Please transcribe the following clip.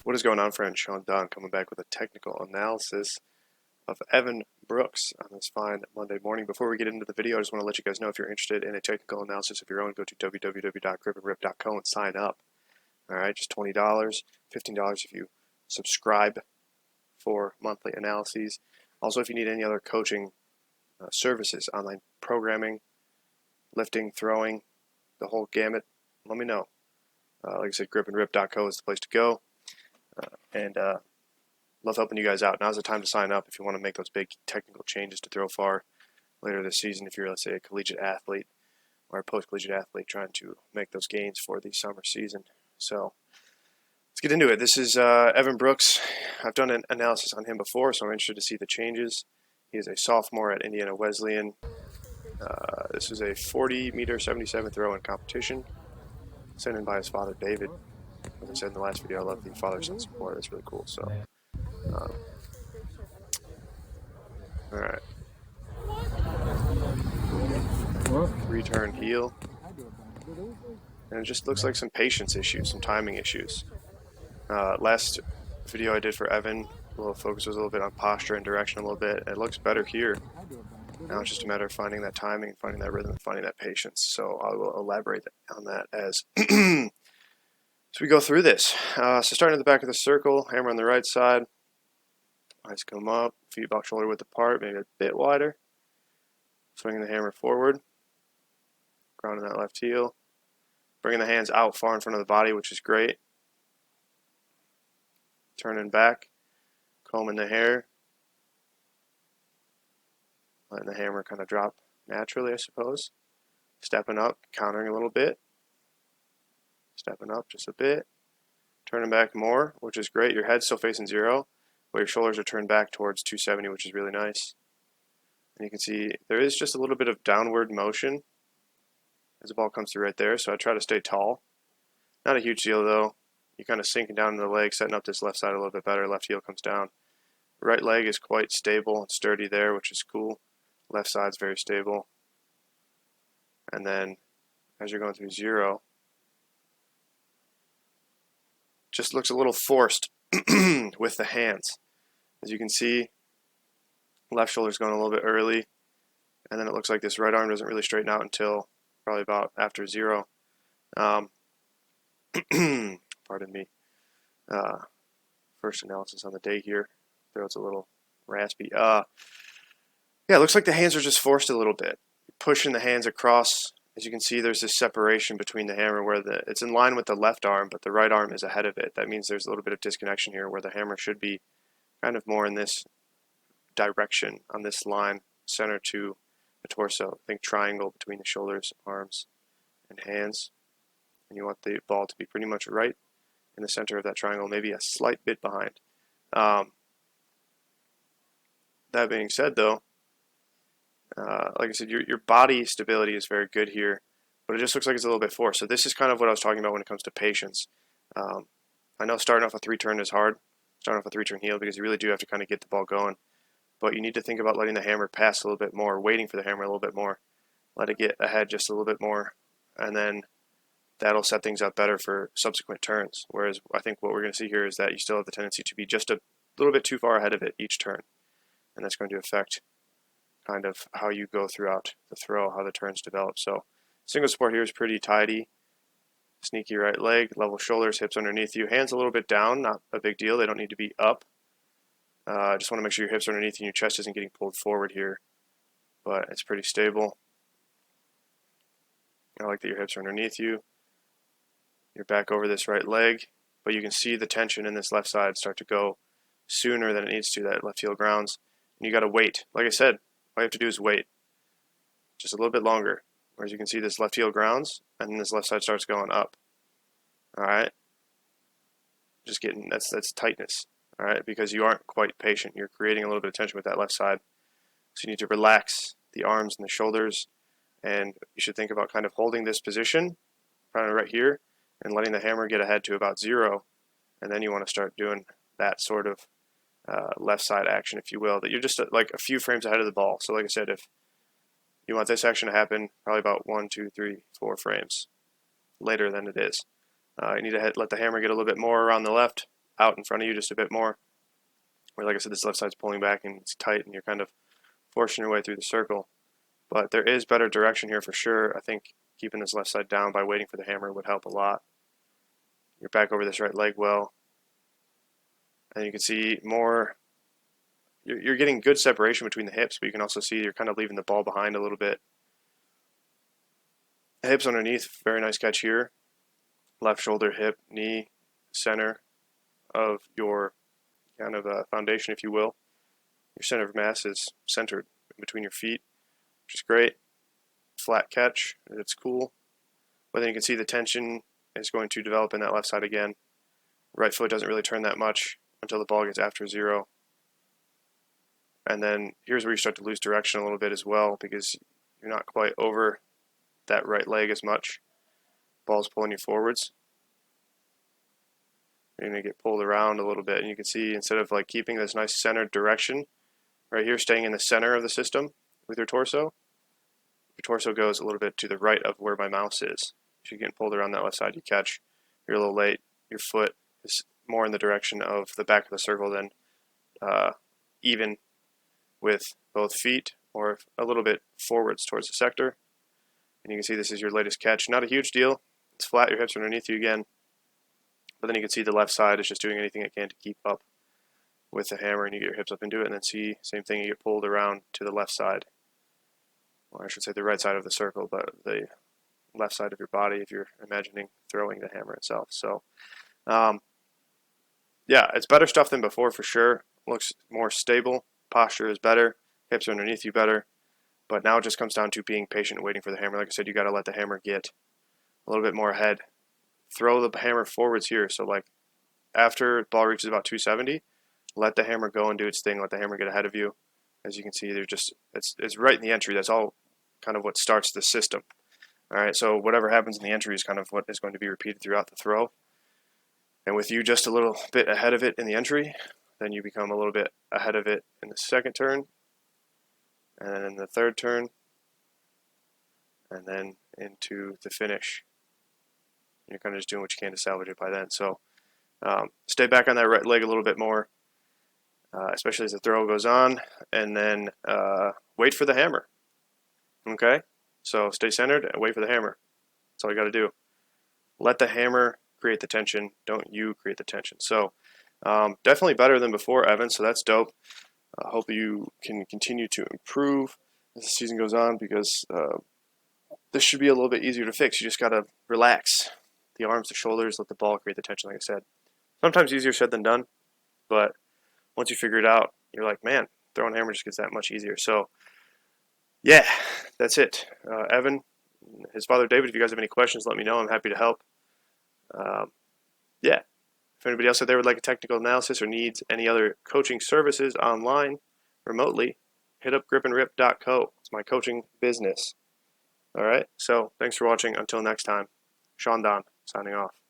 What is going on, friends? Sean Dunn coming back with a technical analysis of Evan Brooks on this fine Monday morning. Before we get into the video, I just want to let you guys know if you're interested in a technical analysis of your own, go to www.gripandrip.co and sign up. All right, just $20, $15 if you subscribe for monthly analyses. Also, if you need any other coaching services, online programming, lifting, throwing, the whole gamut, let me know. Like I said, gripandrip.co is the place to go. And love helping you guys out. Now's the time to sign up if you want to make those big technical changes to throw far later this season. If you're, let's say, a collegiate athlete or a post-collegiate athlete trying to make those gains for the summer season. So let's get into it. This is Evan Brooks. I've done an analysis on him before, so I'm interested to see the changes. He is a sophomore at Indiana Wesleyan. This is a 40-meter 77 throw in competition, sent in by his father, David. As I said in the last video, I love the father-son support. That's really cool. So, all right. Return heel. And it just looks like some patience issues, some timing issues. Last video I did for Evan, a little focus was a little bit on posture and direction a little bit. It looks better here. Now it's just a matter of finding that timing, finding that rhythm, finding that patience. So I will elaborate on that as we go through this. So starting at the back of the circle, hammer on the right side. Eyes come up, feet about shoulder width apart, maybe a bit wider. Swinging the hammer forward, grounding that left heel. Bringing the hands out far in front of the body, which is great. Turning back, combing the hair. Letting the hammer kind of drop naturally, I suppose. Stepping up, countering a little bit. Stepping up just a bit. Turning back more, which is great. Your head's still facing zero, but your shoulders are turned back towards 270, which is really nice. And you can see there is just a little bit of downward motion as the ball comes through right there, so I try to stay tall. Not a huge deal, though. You're kind of sinking down into the leg, setting up this left side a little bit better. Left heel comes down. Right leg is quite stable and sturdy there, which is cool. Left side's very stable. And then as you're going through zero, just looks a little forced with the hands. As you can see, left shoulder's going a little bit early, and then it looks like this right arm doesn't really straighten out until probably about after zero. Pardon me. First analysis on the day here. Throat's a little raspy. Yeah, it looks like the hands are just forced a little bit. Pushing the hands across. As you can see, there's this separation between the hammer where it's in line with the left arm, but the right arm is ahead of it. That means there's a little bit of disconnection here where the hammer should be kind of more in this direction on this line, center to the torso. Think triangle between the shoulders, arms, and hands. And you want the ball to be pretty much right in the center of that triangle, maybe a slight bit behind. That being said, though, like I said, your body stability is very good here, but it just looks like it's a little bit forced. So this is kind of what I was talking about when it comes to patience. I know starting off a 3-turn is hard, starting off a 3-turn heel, because you really do have to kind of get the ball going. But you need to think about letting the hammer pass a little bit more, waiting for the hammer a little bit more. Let it get ahead just a little bit more, and then that'll set things up better for subsequent turns. Whereas I think what we're going to see here is that you still have the tendency to be just a little bit too far ahead of it each turn. And that's going to affect kind of how you go throughout the throw, how the turns develop. So single support here is pretty tidy. Sneaky right leg, level shoulders, hips underneath you. Hands a little bit down, not a big deal. They don't need to be up. Just want to make sure your hips are underneath you and your chest isn't getting pulled forward here. But it's pretty stable. I like that your hips are underneath you. You're back over this right leg, but you can see the tension in this left side start to go sooner than it needs to. That left heel grounds. And you got to wait. Like I said, all you have to do is wait just a little bit longer. Whereas you can see this left heel grounds, and then this left side starts going up. All right? Just getting, that's tightness. All right? Because you aren't quite patient. You're creating a little bit of tension with that left side. So you need to relax the arms and the shoulders, and you should think about kind of holding this position, kind of right here, and letting the hammer get ahead to about zero, and then you want to start doing that sort of left side action, if you will, that you're just like a few frames ahead of the ball. So like I said, if you want this action to happen probably about 1, 2, 3, 4 frames later than it is. You need to let the hammer get a little bit more around the left, out in front of you just a bit more. Where, like I said, this left side's pulling back and it's tight and you're kind of forcing your way through the circle. But there is better direction here for sure. I think keeping this left side down by waiting for the hammer would help a lot. You're back over this right leg well. And you can see more, you're getting good separation between the hips, but you can also see you're kind of leaving the ball behind a little bit. The hips underneath, very nice catch here. Left shoulder, hip, knee, center of your kind of foundation, if you will. Your center of mass is centered between your feet, which is great. Flat catch, it's cool. But then you can see the tension is going to develop in that left side again. Right foot doesn't really turn that much until the ball gets after zero. And then here's where you start to lose direction a little bit as well, because you're not quite over that right leg as much. Ball's pulling you forwards. You're going to get pulled around a little bit, and you can see instead of like keeping this nice centered direction right here, staying in the center of the system with your torso goes a little bit to the right of where my mouse is. If you're getting pulled around that left side, you catch. You're a little late. Your foot is more in the direction of the back of the circle than even with both feet, or a little bit forwards towards the sector. And you can see this is your latest catch. Not a huge deal. It's flat. Your hips are underneath you again. But then you can see the left side is just doing anything it can to keep up with the hammer, and you get your hips up into it, and then see, same thing, you get pulled around to the left side. Or I should say the right side of the circle, but the left side of your body if you're imagining throwing the hammer itself. So, yeah, it's better stuff than before for sure. Looks more stable. Posture is better. Hips are underneath you better. But now it just comes down to being patient and waiting for the hammer. Like I said, you got to let the hammer get a little bit more ahead. Throw the hammer forwards here. So like after the ball reaches about 270, let the hammer go and do its thing. Let the hammer get ahead of you. As you can see, they're just it's right in the entry. That's all kind of what starts the system. All right, so whatever happens in the entry is kind of what is going to be repeated throughout the throw. And with you just a little bit ahead of it in the entry, then you become a little bit ahead of it in the second turn, and then in the third turn, and then into the finish. You're kind of just doing what you can to salvage it by then. So stay back on that right leg a little bit more, especially as the throw goes on, and then wait for the hammer. Okay? So stay centered and wait for the hammer. That's all you got to do. Let the hammer create the tension. Don't you create the tension. So definitely better than before, Evan, so that's dope. I hope you can continue to improve as the season goes on, because this should be a little bit easier to fix. You just got to relax the arms, the shoulders, let the ball create the tension, like I said. Sometimes easier said than done, but once you figure it out, you're like, man, throwing a hammer just gets that much easier. So, yeah, that's it. Evan, his father David, if you guys have any questions, let me know. I'm happy to help. Yeah. If anybody else out there would like a technical analysis or needs any other coaching services online, remotely, hit up gripandrip.co. It's my coaching business. All right. So thanks for watching. Until next time, Sean Don signing off.